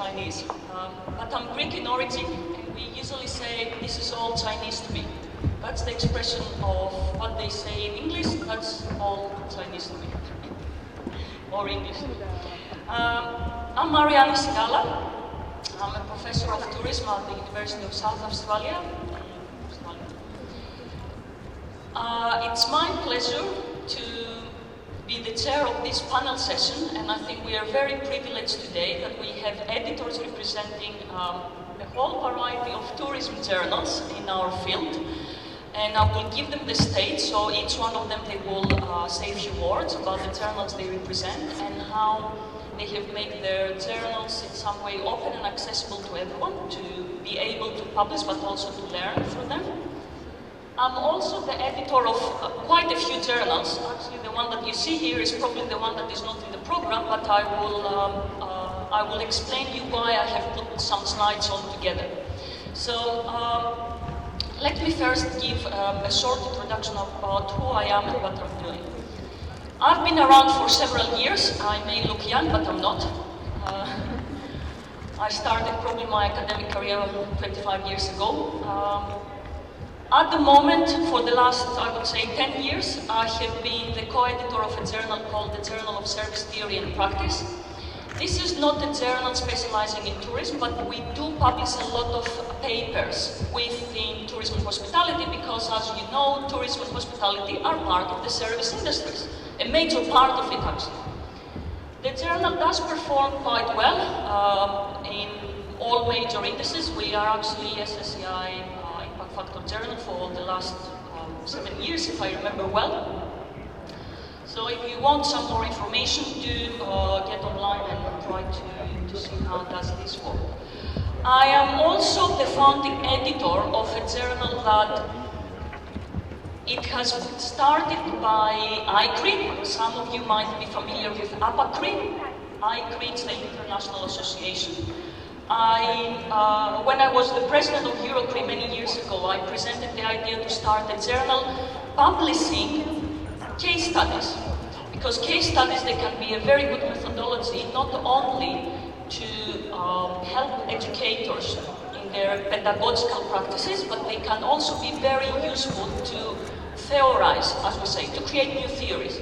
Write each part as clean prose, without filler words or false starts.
Chinese, but I'm Greek in origin, and we usually say, this is all Chinese to me. That's the expression of what they say in English, that's all Chinese to me, or English. I'm Mariana Sigala. I'm a professor of tourism at the University of South Australia. It's my pleasure to be the chair of this panel session, and I think we are very privileged today that we have editors representing a whole variety of tourism journals in our field. And I will give them the stage, so each one of them they will say a few words about the journals they represent and how they have made their journals in some way open and accessible to everyone to be able to publish but also to learn through them. I'm also the editor of quite a few journals. Actually, the one that you see here is probably the one that is not in the program, but I will explain you why I have put some slides on together. So, let me first give a short introduction about who I am and what I'm doing. I've been around for several years. I may look young, but I'm not. I started probably my academic career 25 years ago. At the moment, for the last, I would say, 10 years, I have been the co-editor of a journal called the Journal of Service Theory and Practice. This is not a journal specializing in tourism, but we do publish a lot of papers within tourism and hospitality because, as you know, tourism and hospitality are part of the service industries, a major part of it actually. The journal does perform quite well in all major indices. We are actually SSCI Impact Factor Journal for the last 7 years, if I remember well. So if you want some more information, do get online and try to see how does this work. I am also the founding editor of a journal that it has started by ICRI. Some of you might be familiar with APACRI. ICRI is the International Association. When I was the president of Eurocri many years ago, I presented the idea to start a journal publishing case studies, because case studies, they can be a very good methodology not only to help educators in their pedagogical practices, but they can also be very useful to theorize, as we say, to create new theories.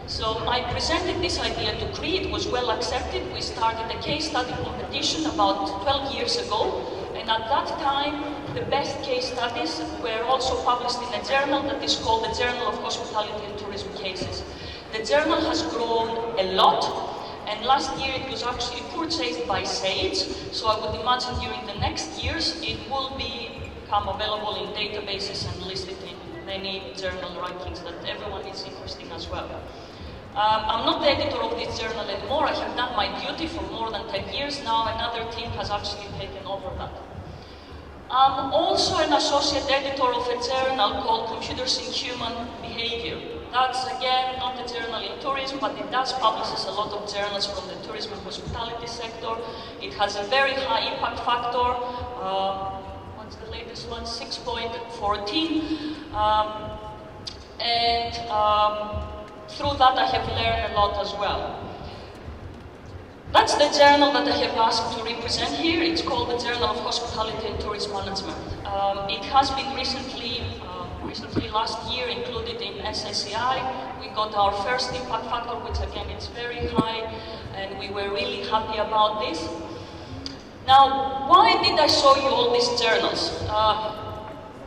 So I presented this idea to CRI, it was well accepted. We started a case study competition about 12 years ago, and at that time the best case studies were also published in a journal that is called the Journal of Hospitality and Tourism Cases. The journal has grown a lot, and last year it was actually purchased by Sage, so I would imagine during the next years it will become available in databases and listed in many journal rankings that everyone is interested in as well. I'm not the editor of this journal anymore. I have done my duty for more than 10 years now. Another team has actually taken over that. I'm also an associate editor of a journal called Computers in Human Behavior. That's again not a journal in tourism, but it does publishes a lot of journals from the tourism and hospitality sector. It has a very high impact factor. What's the latest one? 6.14. Through that I have learned a lot as well. That's the journal that I have asked to represent here. It's called the Journal of Hospitality and Tourism Management. It has been recently last year included in SSCI. We got our first impact factor, which again is very high, and we were really happy about this. Now, why did I show you all these journals?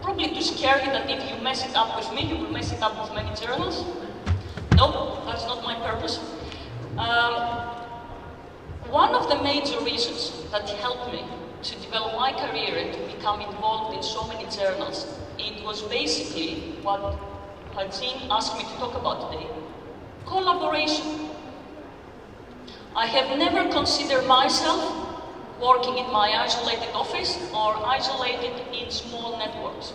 Probably to scare you that if you mess it up with me, you will mess it up with many journals. No, that's not my purpose. One of the major reasons that helped me to develop my career and to become involved in so many journals, it was basically what Hadzin asked me to talk about today: collaboration. I have never considered myself working in my isolated office or isolated in small networks.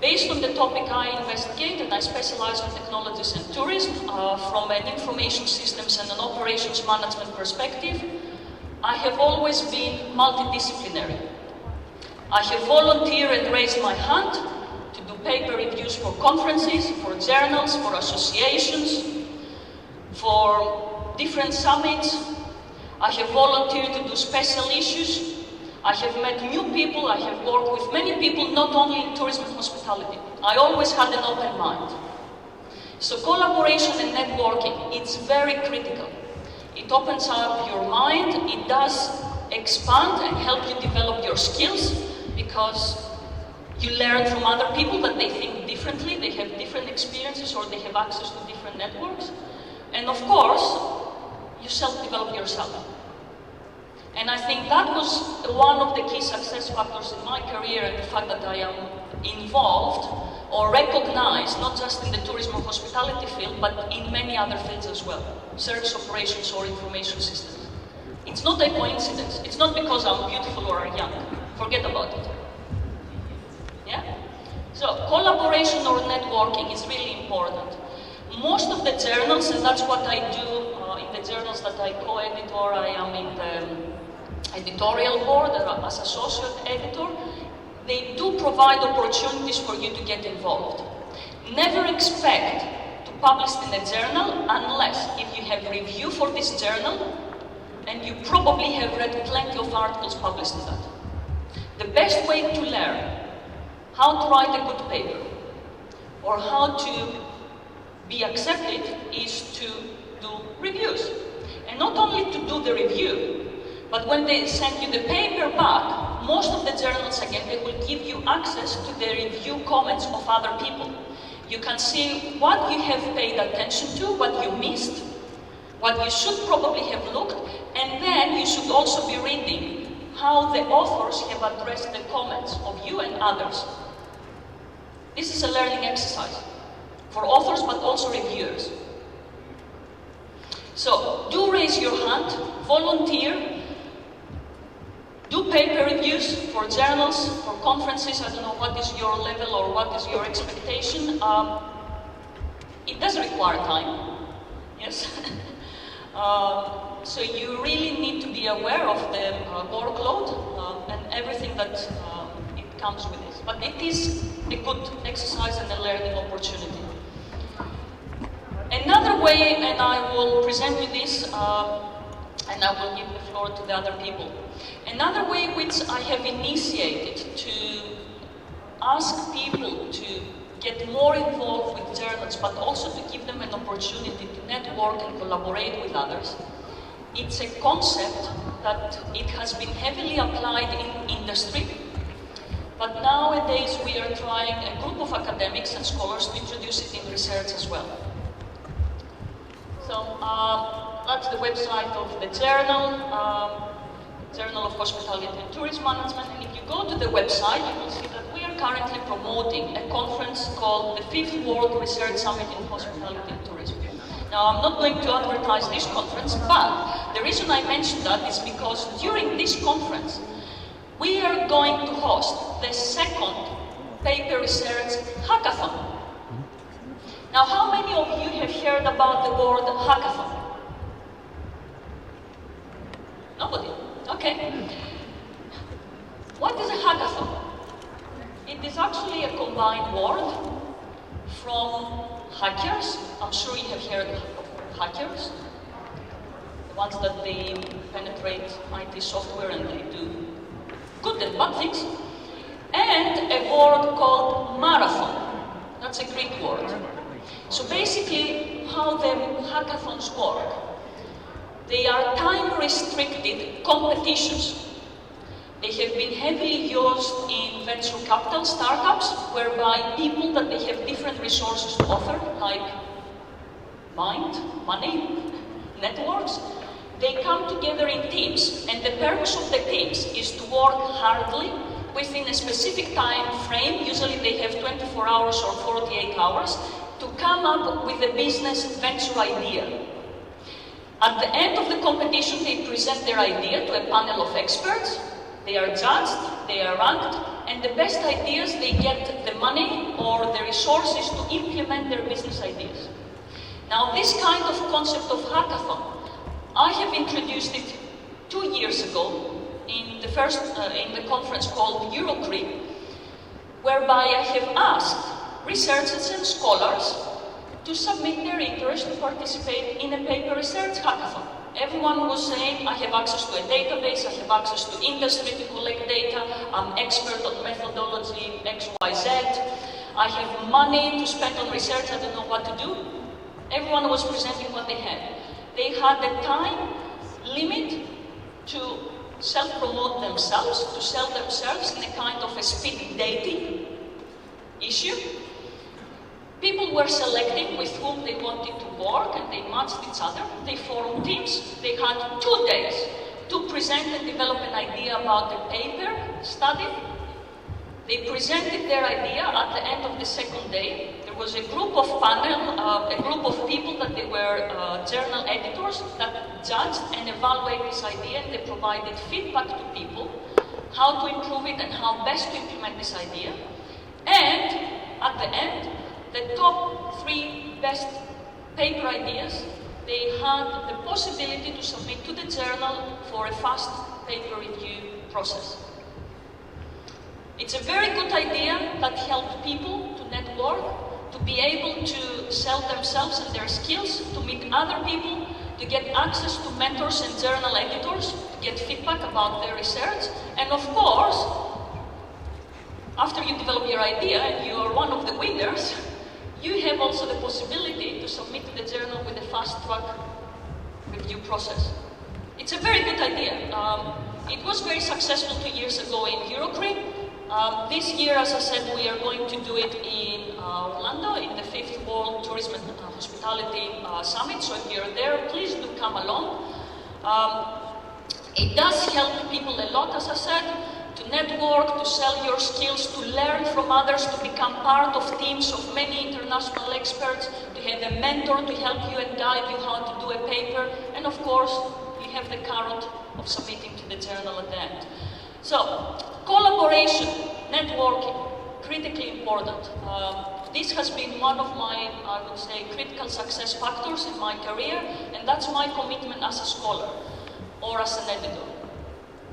Based on the topic I investigated, I specialize in technologies and tourism from an information systems and an operations management perspective. I have always been multidisciplinary. I have volunteered and raised my hand to do paper reviews for conferences, for journals, for associations, for different summits. I have volunteered to do special issues. I have met new people. I have worked with many people, not only in tourism and hospitality. I always had an open mind. So collaboration and networking, it's very critical. It opens up your mind. It does expand and help you develop your skills, because you learn from other people that they think differently, they have different experiences, or they have access to different networks. And of course, you self-develop yourself. And I think that was one of the key success factors in my career, and the fact that I am involved or recognized, not just in the tourism or hospitality field, but in many other fields as well, service operations or information systems. It's not a coincidence. It's not because I'm beautiful or young. Forget about it. Yeah? So collaboration or networking is really important. Most of the journals, and that's what I do in the journals that I co-edit, or I am in the editorial board as associate editor, they do provide opportunities for you to get involved. Never expect to publish in a journal unless if you have review for this journal, and you probably have read plenty of articles published in that. The best way to learn how to write a good paper or how to be accepted is to do reviews. And not only to do the review, but when they send you the paper back, most of the journals, again, they will give you access to the review comments of other people. You can see what you have paid attention to, what you missed, what you should probably have looked, and then you should also be reading how the authors have addressed the comments of you and others. This is a learning exercise for authors, but also reviewers. So, do raise your hand, volunteer, do paper reviews for journals, for conferences. I don't know what is your level or what is your expectation. It does require time, yes. So you really need to be aware of the workload and everything that it comes with this. But it is a good exercise and a learning opportunity. Another way, and I will present you this, and I will give the floor to the other people. Another way which I have initiated to ask people to get more involved with journals, but also to give them an opportunity to network and collaborate with others. It's a concept that it has been heavily applied in industry, but nowadays we are trying, a group of academics and scholars, to introduce it in research as well. So that's the website of the journal, Journal of Hospitality and Tourism Management, and if you go to the website, you will see that we are currently promoting a conference called the 5th World Research Summit in Hospitality and Tourism. Now, I'm not going to advertise this conference, but the reason I mention that is because during this conference, we are going to host the second paper research hackathon. Now, how many of you have heard about the word hackathon? Nobody? Okay. What is a hackathon? It is actually a combined word from hackers. I'm sure you have heard of hackers. The ones that they penetrate IT software and they do good and bad things. And a word called marathon. That's a Greek word. So basically, how the hackathons work. They are time-restricted competitions. They have been heavily used in venture capital startups, whereby people that they have different resources to offer, like mind, money, networks, they come together in teams, and the purpose of the teams is to work hardly within a specific time frame. Usually they have 24 hours or 48 hours to come up with a business venture idea. At the end of the competition, they present their idea to a panel of experts. They are judged, they are ranked, and the best ideas, they get the money or the resources to implement their business ideas. Now, this kind of concept of hackathon, I have introduced it 2 years ago in the conference called Eurocre, whereby I have asked researchers and scholars to submit their interest to participate in a paper research hackathon. Everyone was saying, I have access to a database, I have access to industry to collect data, I'm expert on methodology XYZ, I have money to spend on research, I don't know what to do. Everyone was presenting what they had. They had a time limit to self-promote themselves, to sell themselves in a kind of a speed dating issue. People were selecting with whom they wanted to work and they matched each other. They formed teams. They had 2 days to present and develop an idea about a paper study. They presented their idea at the end of the second day. There was a group of a group of people that they were journal editors that judged and evaluated this idea, and they provided feedback to people how to improve it and how best to implement this idea. And at the end, the top 3 best paper ideas, they had the possibility to submit to the journal for a fast paper review process. It's a very good idea that helped people to network, to be able to sell themselves and their skills, to meet other people, to get access to mentors and journal editors, to get feedback about their research, and of course, after you develop your idea and you are one of the winners, you have also the possibility to submit to the journal with a fast-track review process. It's a very good idea. It was very successful 2 years ago in Eurocre. This year, as I said, we are going to do it in Orlando, in the 5th World Tourism and Hospitality Summit. So if you're there, please do come along. It does help people a lot, as I said, to network, to sell your skills, to learn from others, to become part of teams of many international experts, to have a mentor to help you and guide you how to do a paper, and of course, you have the carrot of submitting to the journal at the end. So, collaboration, networking, critically important. This has been one of my, I would say, critical success factors in my career, and that's my commitment as a scholar or as an editor.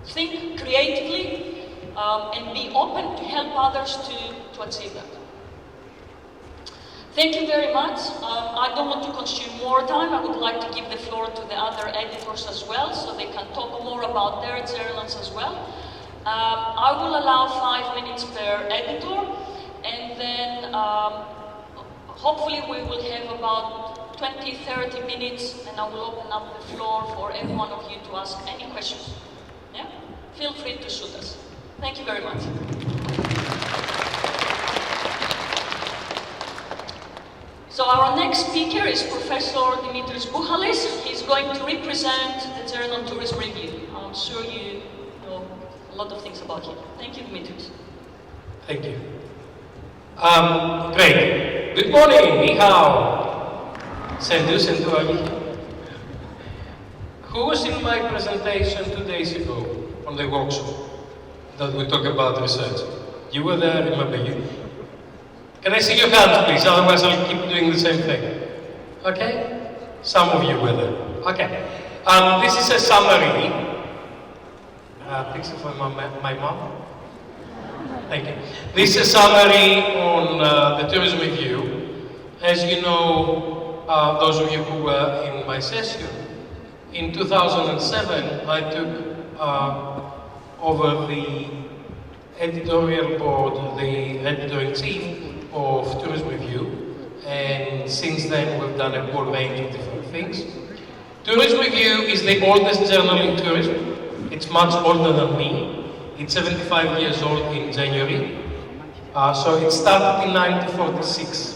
Think creatively and be open to help others to achieve that. Thank you very much. I don't want to consume more time. I would like to give the floor to the other editors as well, so they can talk more about their journals as well. I will allow 5 minutes per editor, and then hopefully we will have about 20-30 minutes, and I will open up the floor for every one of you to ask any questions. Yeah? Feel free to shoot us. Thank you very much. So our next speaker is Professor Dimitris Bouchalis. He's going to represent the journal Tourism Review. I'm sure you know a lot of things about him. Thank you, Dimitris. Thank you. Great. Good morning, ni hao. Sendu, Who was in my presentation 2 days ago on the workshop that we talk about research? You were there, remember you? Can I see your hands, please? Otherwise I'll keep doing the same thing. Okay? Some of you were there. Okay. This is a summary. Picture for my mom. Thank you. This is a summary on the Tourism Review. As you know, those of you who were in my session, in 2007, I took over the editorial board, the editor-in-chief of Tourism Review, and since then we've done a whole range of different things. Tourism Review is the oldest journal in tourism. It's much older than me. It's 75 years old in January. So it started in 1946.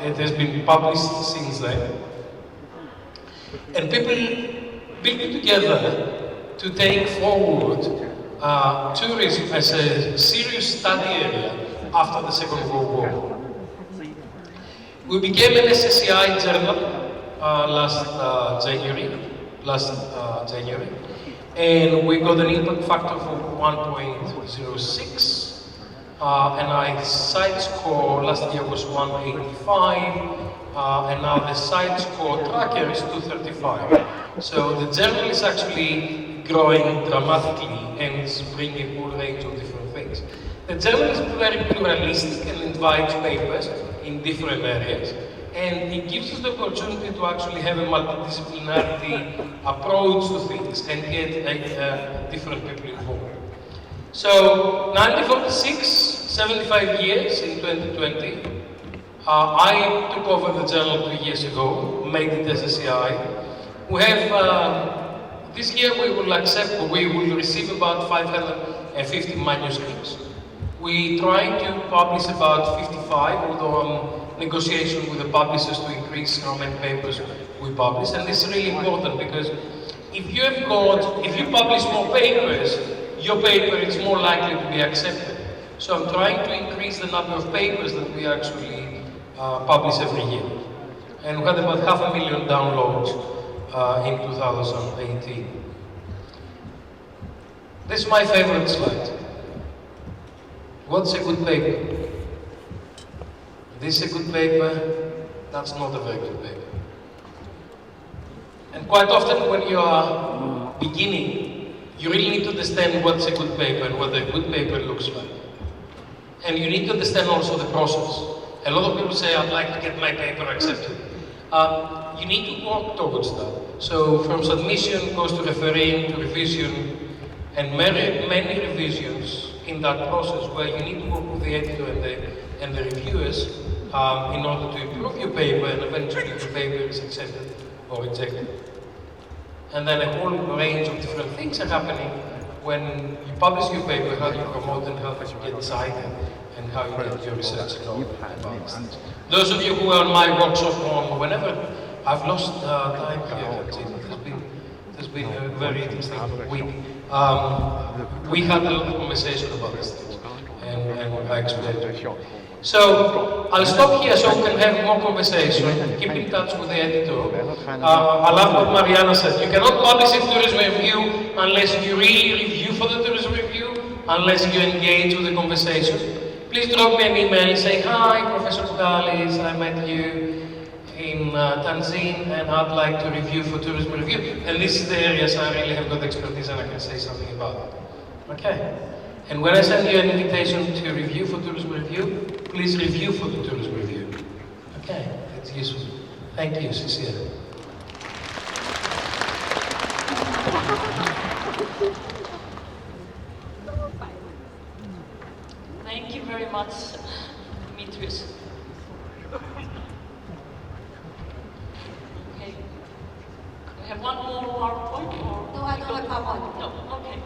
It has been published since then. And people built it together to take forward tourism as a serious study area after the Second World War. We became an SSCI journal last January, and we got an impact factor of 1.06, and our site score last year was 185, and now the site score tracker is 235. So the journal is actually growing dramatically and it's bringing a whole range of different things. The journal is very pluralistic and invites papers in different areas. And it gives us the opportunity to actually have a multidisciplinary approach to things and get different people involved. So, 1946, 75 years in 2020. I took over the journal 2 years ago, made it SSCI. We have, this year we will receive about 550 manuscripts. We try to publish about 55, although I'm negotiation with the publishers to increase how many papers we publish. And this is really important because if you publish more papers, your paper is more likely to be accepted. So I'm trying to increase the number of papers that we actually publish every year. And we had about 500,000 downloads in 2018. This is my favorite slide. What's a good paper? This is a good paper, that's not a very good paper. And quite often when you are beginning, you really need to understand what's a good paper and what a good paper looks like. And you need to understand also the process. A lot of people say, I'd like to get my paper accepted. You need to work towards that. So from submission goes to refereeing, to revision, and many revisions in that process where you need to work with the editor and the reviewers in order to improve your paper and eventually your paper is accepted or rejected. And then a whole range of different things are happening when you publish your paper, how you promote and how you get cited and how you get your research advanced. Those of you who are on my workshop on whenever, I've lost time here. It has been a very interesting week. We had a lot of conversation about this thing, and I explained it. So I'll stop here so we can have more conversation. Keep in touch with the editor. I love what Mariana said. You cannot publish a tourism review unless you really review for the tourism review, unless you engage with the conversation. Please drop me an email and say, hi, Professor Koutalis, I met you in Tanzania and I'd like to review for tourism review. And this is the areas I really have got expertise and I can say something about it. Okay. And when I send you an invitation to review for tourism review, please review for the tourism review. Okay, that's useful. Thank you, Cecilia. Thank you very much, Demetrius. Okay. We have one more PowerPoint or? No, I don't have PowerPoint. No, okay.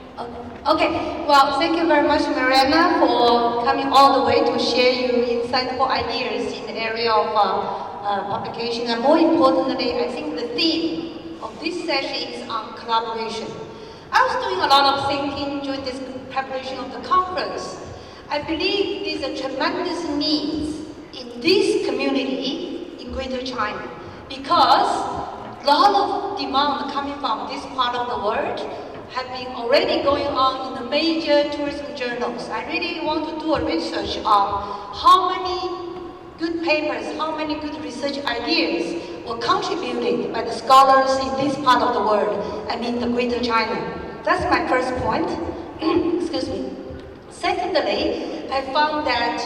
Okay, well, thank you very much, Mariana, for coming all the way to share your insightful ideas in the area of publication. And more importantly, I think the theme of this session is on collaboration. I was doing a lot of thinking during this preparation of the conference. I believe there's a tremendous need in this community in Greater China because a lot of demand coming from this part of the world have been already going on in the major tourism journals. I really want to do a research on how many good papers, how many good research ideas were contributed by the scholars in this part of the world, I mean the Greater China. That's my first point. Excuse me. Secondly, I found that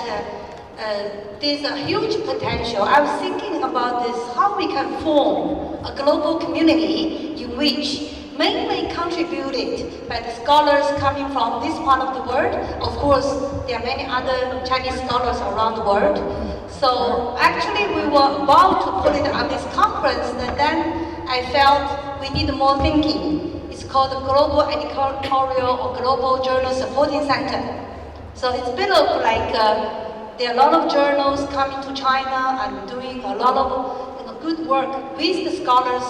there's a huge potential. I was thinking about this, how we can form a global community in which mainly contributed by the scholars coming from this part of the world. Of course, there are many other Chinese scholars around the world. So actually we were about to put it on this conference, and then I felt we need more thinking. It's called the Global Editorial or Global Journal Supporting Center. So it's a bit of like, there are a lot of journals coming to China and doing a lot of good work with the scholars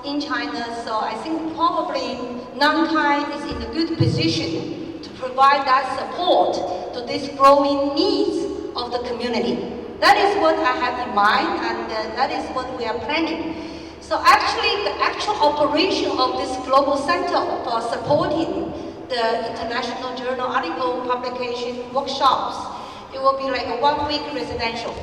in China. So I think probably Nankai is in a good position to provide that support to this growing needs of the community. That is what I have in mind, and that is what we are planning. So actually, the actual operation of this global center for supporting the international journal article publication workshops, it will be like a 1 week residential.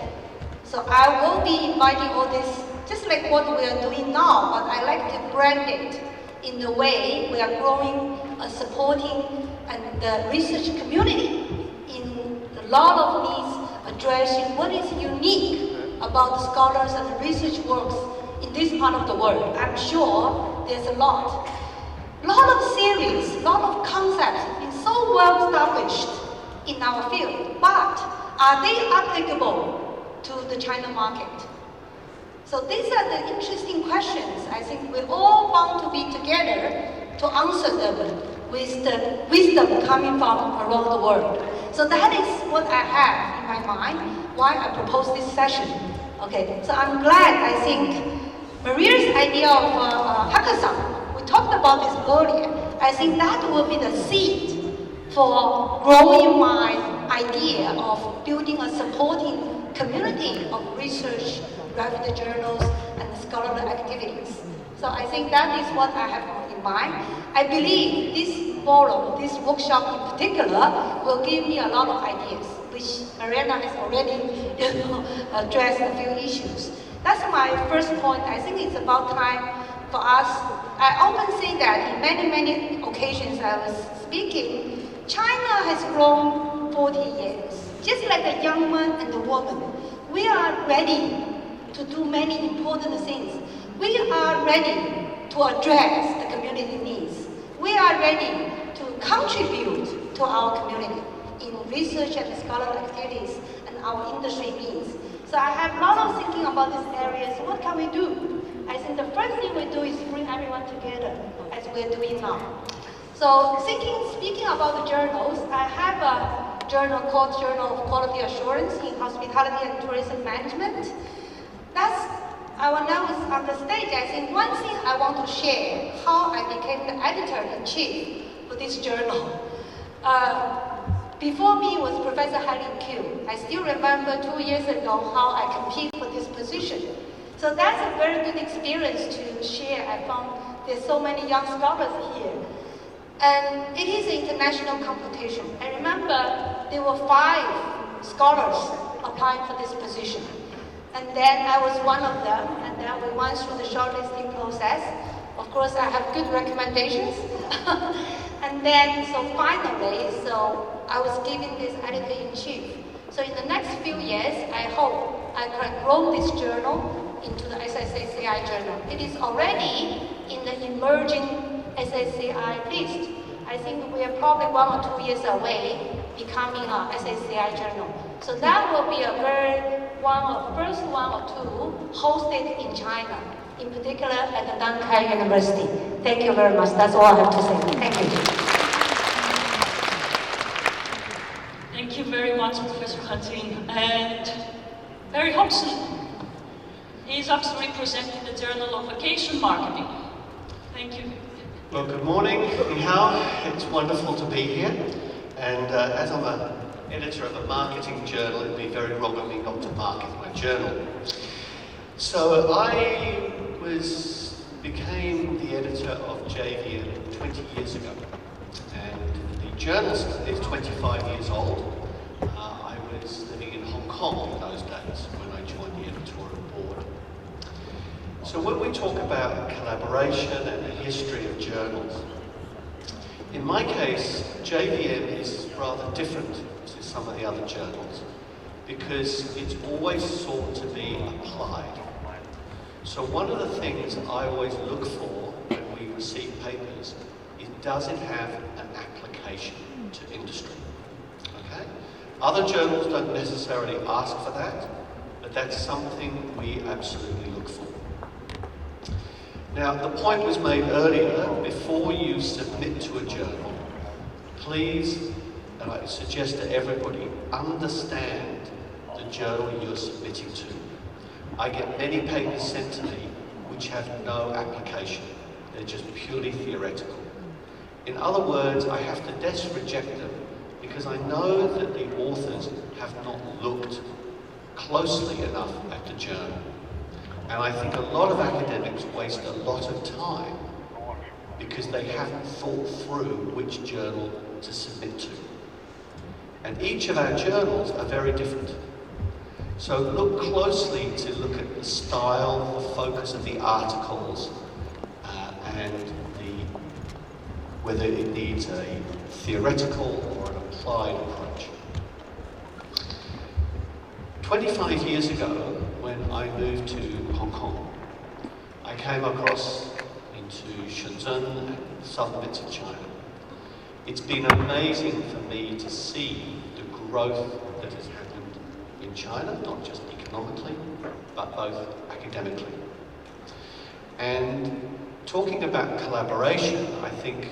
So I will be inviting all this, just like what we are doing now, but I like to brand it in the way we are growing, supporting and the research community in a lot of needs, addressing what is unique about the scholars and the research works in this part of the world. I'm sure there's a lot. A lot of theories, a lot of concepts have been so well established in our field, but are they applicable to the China market? So these are the interesting questions. I think we all want to be together to answer them with the wisdom coming from around the world. So that is what I have in my mind, why I propose this session. Okay, so I'm glad, I think, Maria's idea of hackathon, we talked about this earlier. I think that will be the seed for growing my idea of building a supporting community of research, reviewed journals, and scholarly activities. So I think that is what I have in mind. I believe this forum, this workshop in particular, will give me a lot of ideas, which Mariana has already addressed a few issues. That's my first point. I think it's about time for us. I often say that in many occasions I was speaking, China has grown 40 years. Just like a young man and a woman, we are ready to do many important things. We are ready to address the community needs. We are ready to contribute to our community in research and scholarly activities and our industry needs. So I have a lot of thinking about this area. So what can we do? I think the first thing we do is bring everyone together, as we're doing now. So speaking about the journals, I have a journal called Journal of Quality Assurance in Hospitality and Tourism Management. I will now on the stage, I think one thing I want to share, how I became the editor-in-chief for this journal. Before me was Professor Helen Q. I still remember 2 years ago how I competed for this position. So that's a very good experience to share. I found there's so many young scholars here. And it is an international competition. I remember there were 5 scholars applying for this position. And then I was one of them, and then we went through the shortlisting process. Of course, I have good recommendations. And then, so finally, I was given this editor-in-chief. So in the next few years, I hope I can grow this journal into the SSACI journal. It is already in the emerging SSACI list. I think we are probably 1 or 2 years away becoming a SSACI journal. So that will be a first one or two hosted in China, in particular at the Nankai University. Thank you very much. That's all I have to say. Thank you. Thank you very much, Professor Hatin. And Barry Hobson, he is absolutely presenting the Journal of Vacation Marketing. Thank you. Well, good morning. Ni hao. It's wonderful to be here. And as I'm an editor of a marketing journal, it'd be very wrong of me not to market my journal. So I became the editor of JVM 20 years ago. And the journal is 25 years old. I was living in Hong Kong in those days when I joined the editorial board. So when we talk about collaboration and the history of journals, in my case, JVM is rather different to some of the other journals because it's always sought to be applied. So one of the things I always look for when we receive papers is, does it have an application to industry? Okay? Other journals don't necessarily ask for that, but that's something we absolutely look for. Now, the point was made earlier, before you submit to a journal, please, and I suggest to everybody, understand the journal you're submitting to. I get many papers sent to me which have no application. They're just purely theoretical. In other words, I have to reject them because I know that the authors have not looked closely enough at the journal. And I think a lot of academics waste a lot of time because they haven't thought through which journal to submit to. And each of our journals are very different. So look closely to look at the style, the focus of the articles, and whether it needs a theoretical or an applied approach. 25 years ago, when I moved to Hong Kong, I came across into Shenzhen and southern bits of China. It's been amazing for me to see the growth that has happened in China, not just economically, but both academically. And talking about collaboration, I think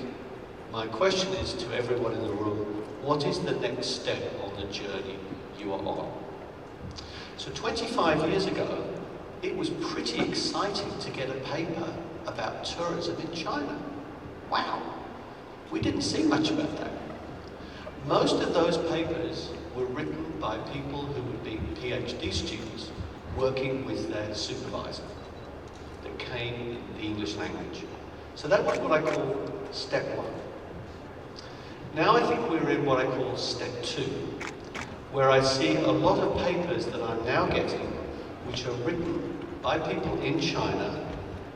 my question is to everyone in the room, what is the next step on the journey you are on? So 25 years ago, it was pretty exciting to get a paper about tourism in China. Wow, we didn't see much about that. Most of those papers were written by people who would be PhD students working with their supervisor that came in the English language. So that was what I call step one. Now I think we're in what I call step two, where I see a lot of papers that I'm now getting which are written by people in China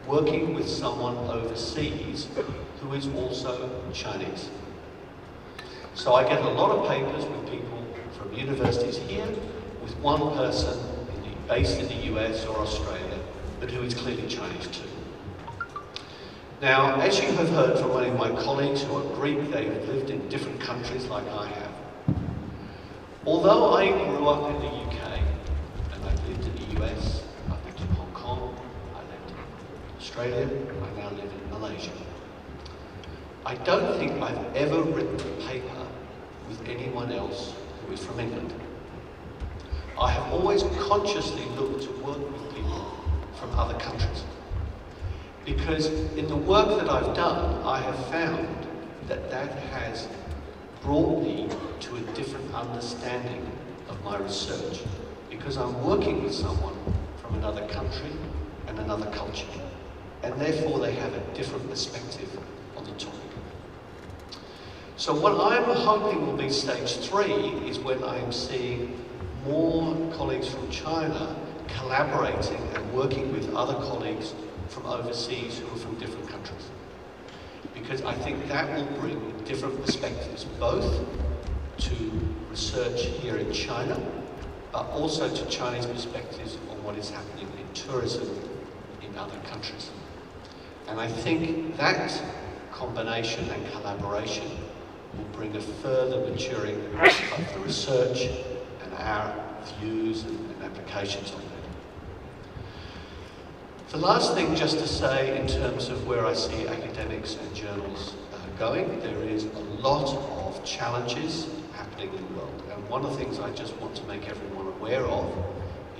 working with someone overseas who is also Chinese. So I get a lot of papers with people from universities here, with one person based in the US or Australia, but who is clearly Chinese too. Now, as you have heard from many of my colleagues who are Greek, they have lived in different countries like I have. Although I grew up in the UK, and I lived in the US, I lived in Hong Kong, I lived in Australia, I now live in Malaysia. I don't think I've ever written a paper with anyone else who is from England. I have always consciously looked to work with people from other countries. Because in the work that I've done, I have found that that has brought me to a different understanding of my research. Because I'm working with someone from another country and another culture. And therefore they have a different perspective on the topic. So what I'm hoping will be stage 3 is when I am seeing more colleagues from China collaborating and working with other colleagues from overseas who are from different countries. Because I think that will bring different perspectives, both to research here in China, but also to Chinese perspectives on what is happening in tourism in other countries. And I think that combination and collaboration will bring a further maturing of the research and our views and applications on that. The last thing just to say in terms of where I see academics and journals going, there is a lot of challenges happening in the world. And one of the things I just want to make everyone aware of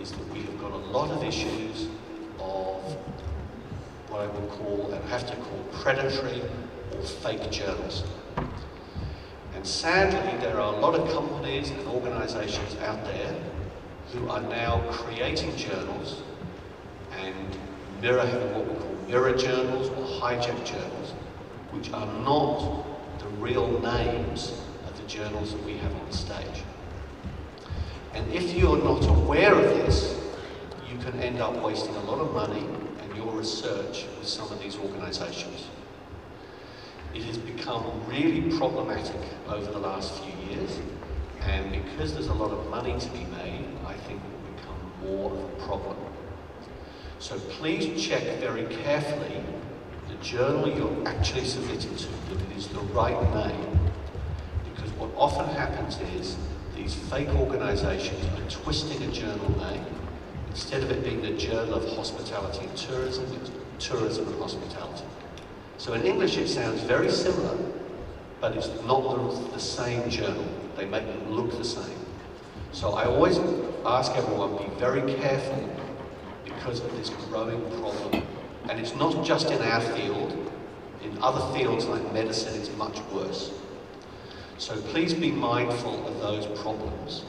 is that we have got a lot of issues of what I will call, and have to call, predatory or fake journals. And sadly, there are a lot of companies and organisations out there who are now creating journals and having what we call mirror journals or hijack journals, which are not the real names of the journals that we have on stage. And if you're not aware of this, you can end up wasting a lot of money and your research with some of these organisations. It has become really problematic over the last few years, and because there's a lot of money to be made, I think it will become more of a problem. So please check very carefully the journal you're actually submitting to, that it is the right name. Because what often happens is these fake organisations are twisting a journal name. Instead of it being the Journal of Hospitality and Tourism, it's Tourism and Hospitality. So in English it sounds very similar, but it's not the same journal. They make them look the same. So I always ask everyone, be very careful because of this growing problem. And it's not just in our field. In other fields like medicine, it's much worse. So please be mindful of those problems,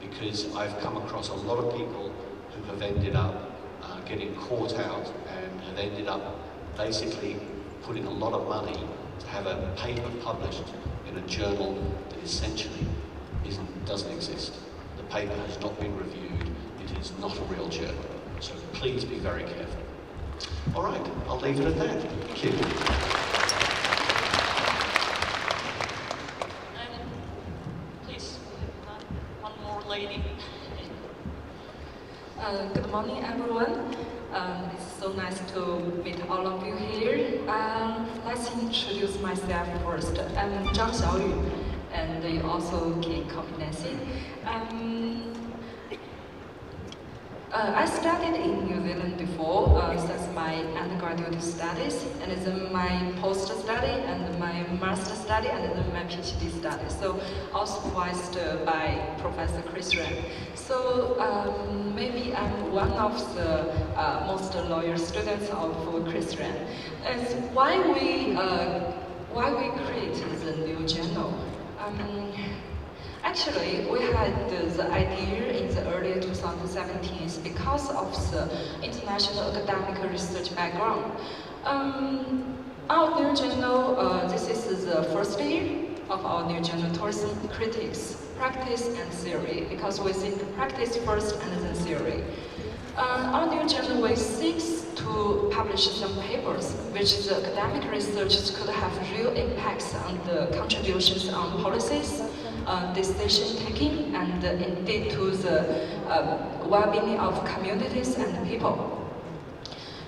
because I've come across a lot of people who have ended up getting caught out and have ended up basically putting a lot of money to have a paper published in a journal that essentially doesn't exist. The paper has not been reviewed. It is not a real journal. So please be very careful. All right, I'll leave it at that. Thank you. And please, one more lady. Good morning, everyone. It's so nice to meet all of you here. Let's introduce myself first. I'm Zhang Xiaoyu, and you also can call me Nancy. I studied in New Zealand before, since my undergraduate studies, and then my post-study, and my master study, and then my PhD study. So, all supervised by Professor Chris Ren. So, maybe I'm one of the most loyal students of Chris Ren. It's why we create the new journal. Actually, we had the idea in the early 2017s because of the international academic research background. Our new journal, this is the first year of our new journal, Tourism Critics, Practice and Theory, because we think practice first and then theory. Our new journal we seeks to publish some papers which the academic researchers could have real impacts on the contributions on policies, decision taking, and indeed to the well-being of communities and people.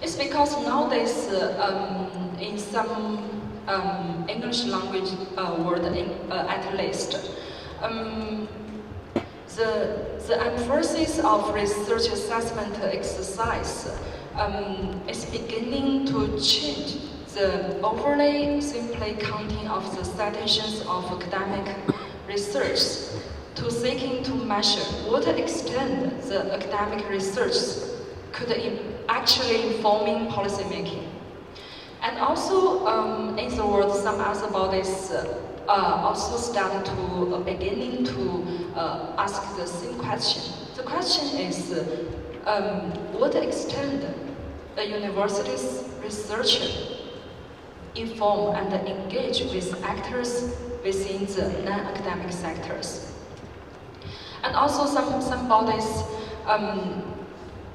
It's because nowadays, in some English language word at least, the emphasis of research assessment exercise is beginning to change the overly simply counting of the citations of academic research to seeking to measure what extent the academic research could actually informing policy making. And also, in the world, some other bodies also start to beginning to ask the same question. The question is, what extent a university's researcher inform and engage with actors within the non-academic sectors. And also some bodies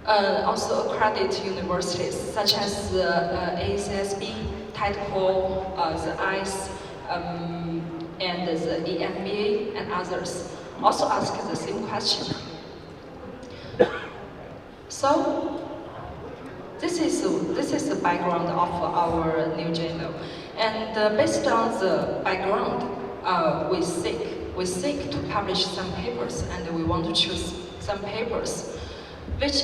also accredit universities, such as the ACSB, TIDEPOL, the ICE, and the EMBA, and others, also ask the same question. So, this is the background of our new journal, and based on the background, we seek to publish some papers, and we want to choose some papers which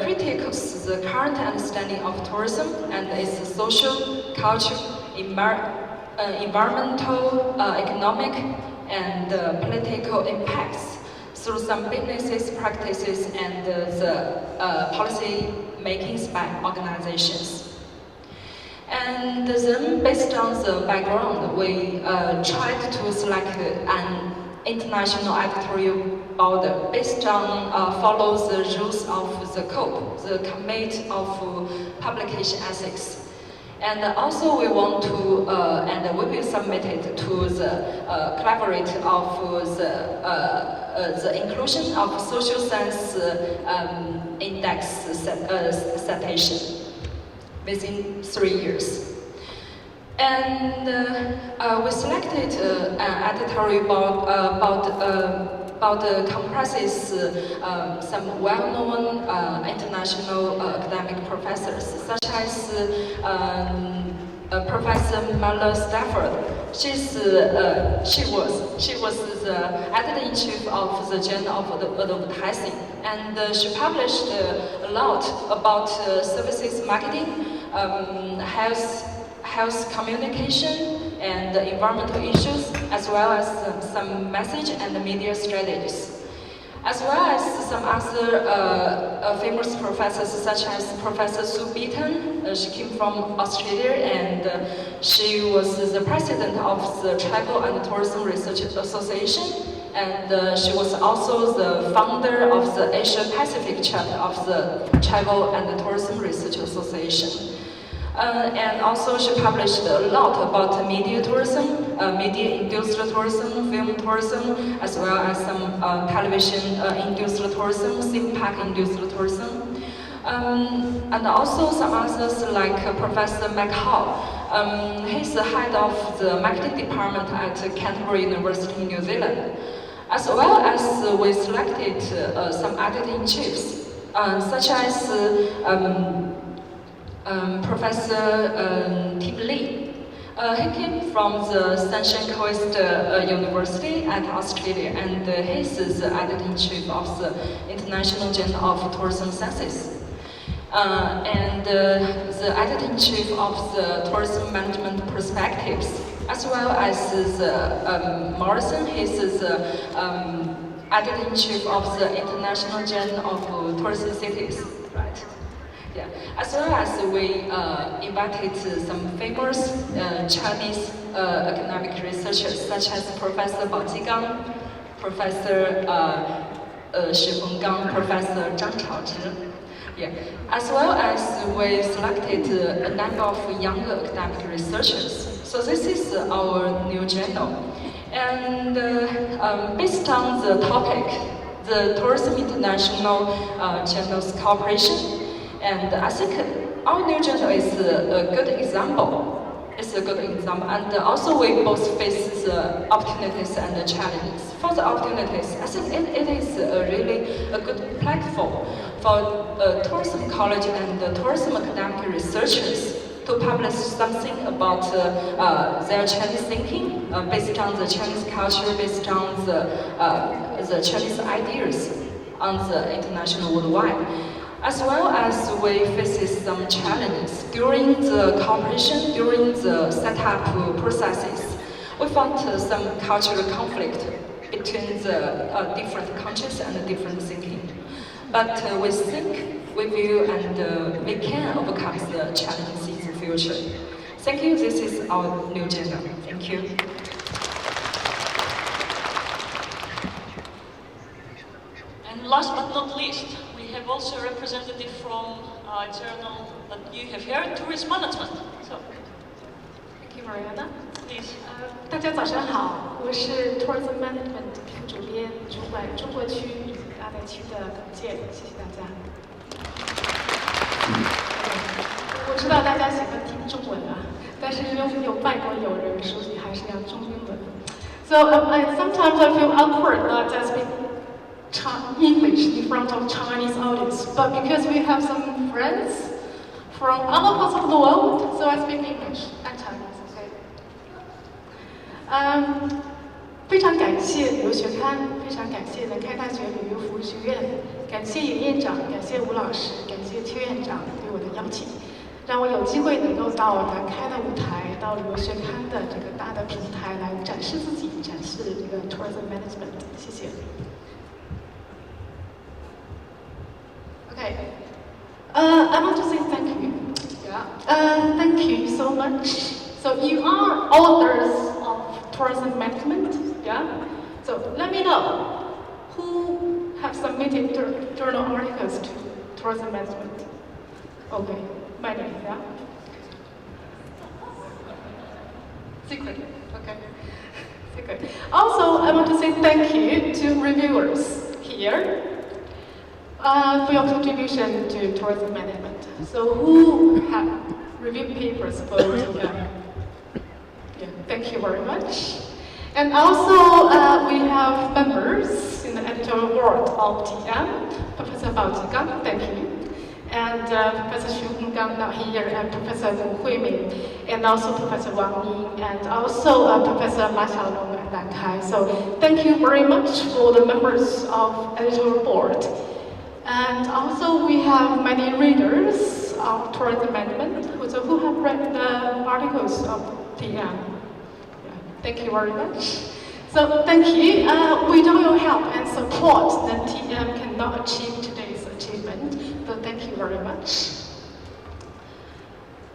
critiques the current understanding of tourism and its social, cultural, environmental, economic, and political impacts through some businesses, practices, and the policy makings by organizations. And then, based on the background, we tried to select an international editorial board based on follow the rules of the COPE, the Committee of Publication Ethics. And also we want to, and we will submit it to the collaborate of the inclusion of social science index citation within 3 years. And we selected an editorial board comprises some well-known international academic professors, such as Professor Mala Stafford. She was the editor-in-chief of the Journal of Advertising, and she published a lot about services marketing, health communication, and environmental issues, as well as some message and media strategies. As well as some other famous professors, such as Professor Sue Beaton. She came from Australia, and she was the president of the Travel and Tourism Research Association, and she was also the founder of the Asia Pacific chapter of the Travel and Tourism Research Association. And also she published a lot about media tourism, media-induced tourism, film tourism, as well as some television-induced tourism, theme park-induced tourism. And also some others like Professor McHall. He's the head of the marketing department at Canterbury University in New Zealand. As well as we selected some editor-in-chiefs such as Professor Tim Lee. He came from the Sunshine Coast University at Australia, and he is the editor-in-chief of the International Journal of Tourism Sciences. And the editor-in-chief of the Tourism Management Perspectives, as well as Morrison, he is the editor-in-chief of the International Journal of Tourism Cities, right? Yeah. As well as we invited some famous Chinese academic researchers, such as Professor Bao Jigang, Professor Shi Fenggang, Professor Zhang Chaozhi. Yeah. As well as we selected a number of younger academic researchers. So this is our new journal. And based on the topic, the Tourism International Journals Cooperation, and I think our new journal is a good example. It's a good example, and also we both face the opportunities and the challenges. For the opportunities, I think it is really a good platform for tourism college and tourism academic researchers to publish something about their Chinese thinking, based on the Chinese culture, based on the Chinese ideas on the international worldwide. As well as we face some challenges during the cooperation, during the setup processes. We found some cultural conflict between the different countries and different thinking. But we think, we will, and we can overcome the challenges in the future. Thank you. This is our new journal. Thank you. And last but not least, we have also a representative from a journal that you have here, Tourist Management. So, Thank you, Mariana. please. 大家早上好，我是 Tourism Management 副主编，主管中国区与亚太区的董建，谢谢大家。我知道大家喜欢听中文啊，但是有外国友人，所以还是要中英文。So sometimes I feel awkward not to speak English in front of Chinese audience, but because we have some friends from other parts of the world, so I speak English and Chinese. Okay. 非常感谢留学刊，非常感谢南开大学旅游服务学院，感谢尹院长，感谢吴老师，感谢邱院长对我的邀请，让我有机会能够到南开的舞台，到留学刊的这个大的平台来展示自己，展示这个 tourism management。谢谢。Okay. I want to say thank you. Yeah. Thank you so much. So you are authors of tourism management. Yeah. So let me know who have submitted journal articles to tourism management. Okay. Many. Yeah. Secret. Okay. Secret. Also, I want to say thank you to reviewers here. For your contribution to tourism management. So who have reviewed papers for thank you very much. And also we have members in the editorial board of TM, Professor Bao Jigang, thank you. And Professor Xu Fenggang now here, and Professor Wu Huimin, and also Professor Wang Ying, and also Professor Ma Xiaolong and Nankai. So thank you very much for the members of editorial board. And also we have many readers of tourism management who have read the articles of TM. Yeah, thank you very much. So thank you. Without your help and support, then TM cannot achieve today's achievement. So thank you very much.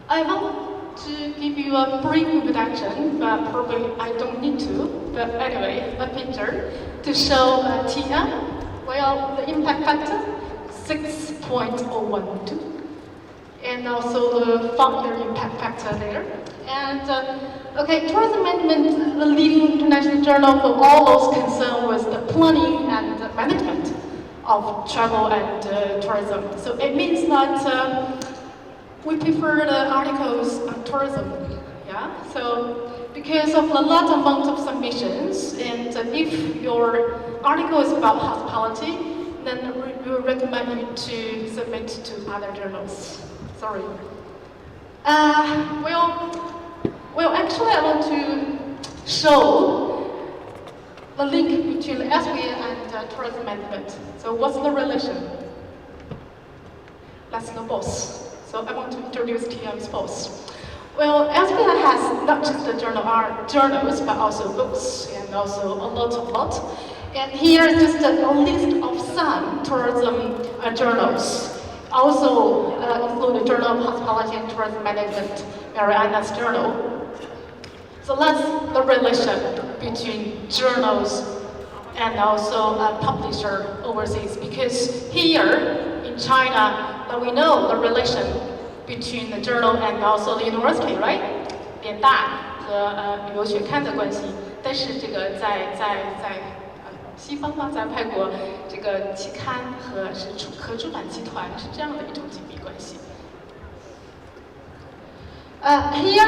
I want to give you a brief introduction, but probably I don't need to. But anyway, a picture to show TM. Well, the impact factor, 6.012, and also the founder impact factor there. And okay, tourism management, the leading international journal for all those concerned with the planning and the management of travel and tourism. So it means that we prefer the articles on tourism. Yeah. So because of the large amount of submissions, and if your article is about hospitality, then we would recommend you to submit to other journals. Sorry. Well, actually, I want to show the link between the SBA and tourism management. So, what's the relation? Let's know both. So, I want to introduce TM's both. Well, SBA has not just the journals, but also books and also a lot. And here is just a list of some tourism journals. Also include the Journal of Hospitality and Tourism Management, Mariana's journal. So that's the relation between journals and also a publisher overseas. Because here in China, we know the relation between the journal and also the university, right? 联大和旅游学刊的关系，但是这个在西方吧，在外国，这个期刊和出版集团是这样的一种紧密关系。Here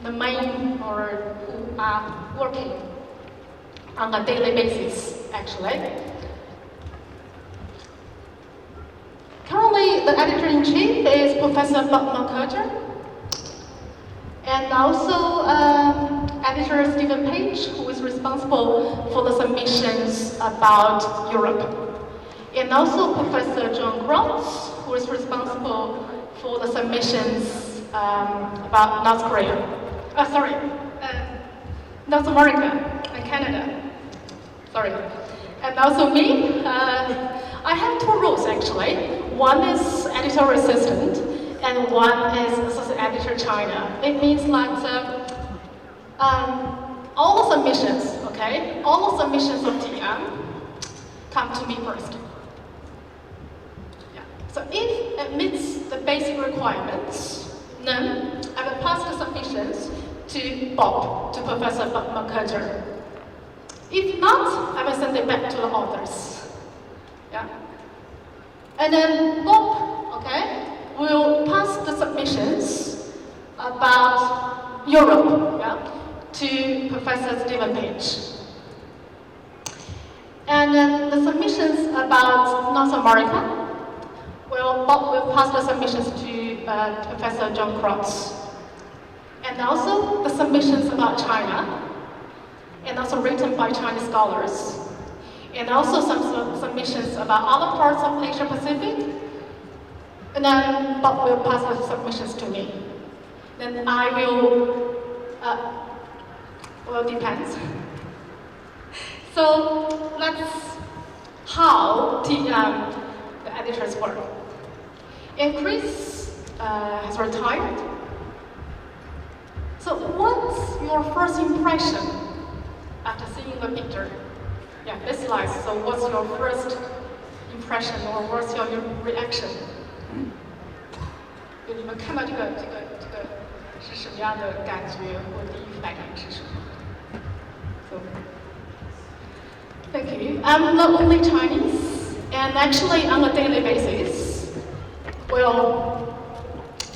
the main or who are working on a daily basis actually. Currently, the editor-in-chief is Professor Bob McCurcher, and also editor Stephen Page, who is responsible for the submissions about Europe, and also Professor John Gross, who is responsible for the submissions about North Korea. North America and Canada. Sorry. And also me. I have two roles actually. One is editorial assistant, and one is assistant editor China. It means that all the submissions, okay, all the submissions of TM come to me first. Yeah. So if it meets the basic requirements, then I will pass the submissions to Bob, to Professor Bob McCurcher. If not, I will send it back to the authors. Yeah. And then Bob, okay, will pass the submissions about Europe, yeah, to Professor Stephen Page. And then the submissions about North America, well, Bob will pass the submissions to Professor John Krotz. And also the submissions about China, and also written by Chinese scholars, and also some submissions about other parts of Asia Pacific. And then Bob will pass the submissions to me. Then I will, depends. So that's how the editors work. And Chris has retired. So what's your first impression after seeing the picture? Yeah, this slide. So what's your first impression or what's your reaction? 就你们看到这个是什么样的感觉或第一反应是什么 ？So, thank you. I'm not only Chinese, and actually on a daily basis, well,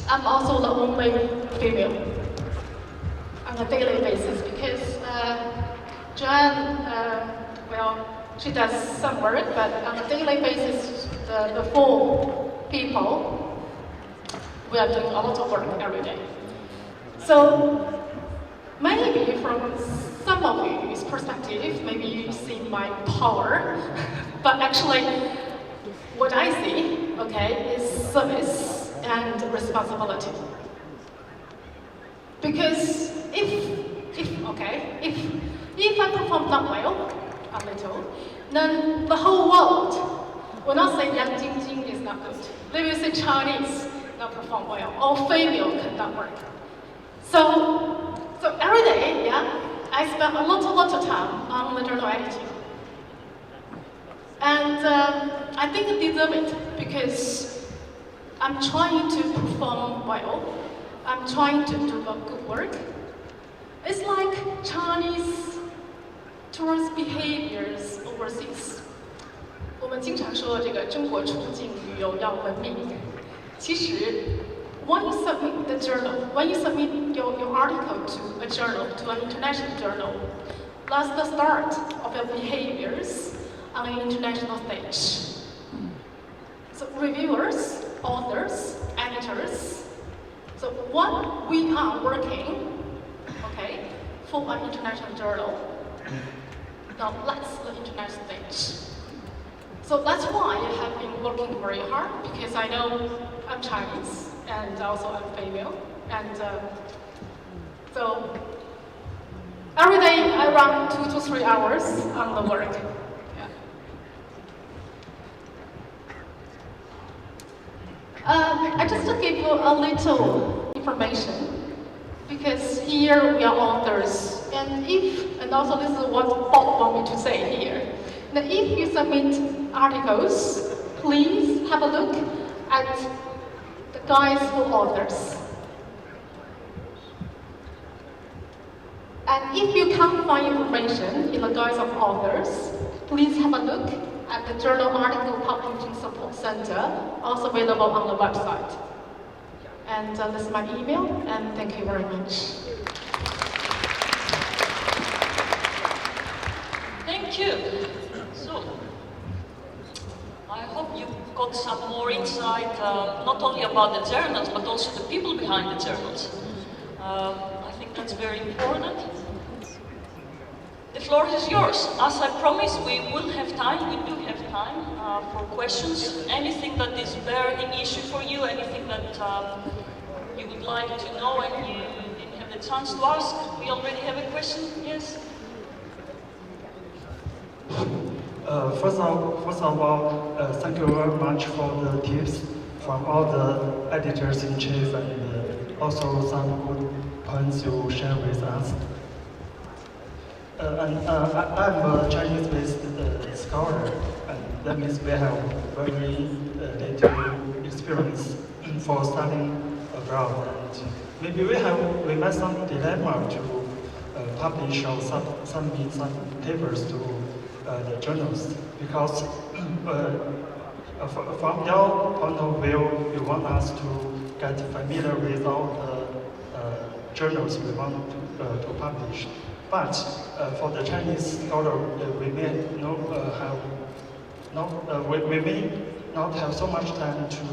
I'm also the only female on a daily basis because Joanne, she does some work, but on a daily basis, the 4 people, we are doing a lot of work every day. So maybe from some of you's perspective, maybe you see my power, but actually what I see, okay, is service and responsibility. Because if I perform not well, a little, then the whole world will not say Yang Jingjing is not good. They will say Chinese not perform well, or female cannot work. So every day, yeah, I spend a lot of time on the journal editing. And I think I deserve it because I'm trying to perform well. I'm trying to do a good work. It's like Chinese tourist behaviors overseas. 我们经常说这个中国出境旅游要文明。其实 when you submit the journal, when you submit your article to an international journal, that's the start of your behaviors on an international stage. So reviewers, authors, editors. So when we are working, okay, for an international journal, now that's the international stage. So that's why I have been working very hard, because I know I'm Chinese and also I'm female, and so every day I run 2 to 3 hours on the work. Yeah. I just to give you a little information, because here we are authors, and also this is what Bob want me to say here. That if you submit articles, please have a look at the guides for authors. And if you can't find information in the guides of authors, please have a look at the Journal Article Publishing Support Center, also available on the website. And this is my email, and thank you very much. Thank you. So, I hope you got some more insight, not only about the journals, but also the people behind the journals. I think that's very important. The floor is yours. As I promised, we will have time, we do have time for questions. Anything that is burning issue for you, anything that you would like to know and you didn't have the chance to ask. We already have a question, yes? First of all, thank you very much for the tips from all the editors in chief, and also some good points you share with us. I'm a Chinese-based scholar, and that means we have very little experience for studying abroad. And maybe we met some dilemma to publish or submit some papers to the journals, because from your point of view, you want us to get familiar with all the journals we want to publish. But for the Chinese scholar, we may we may not have so much time to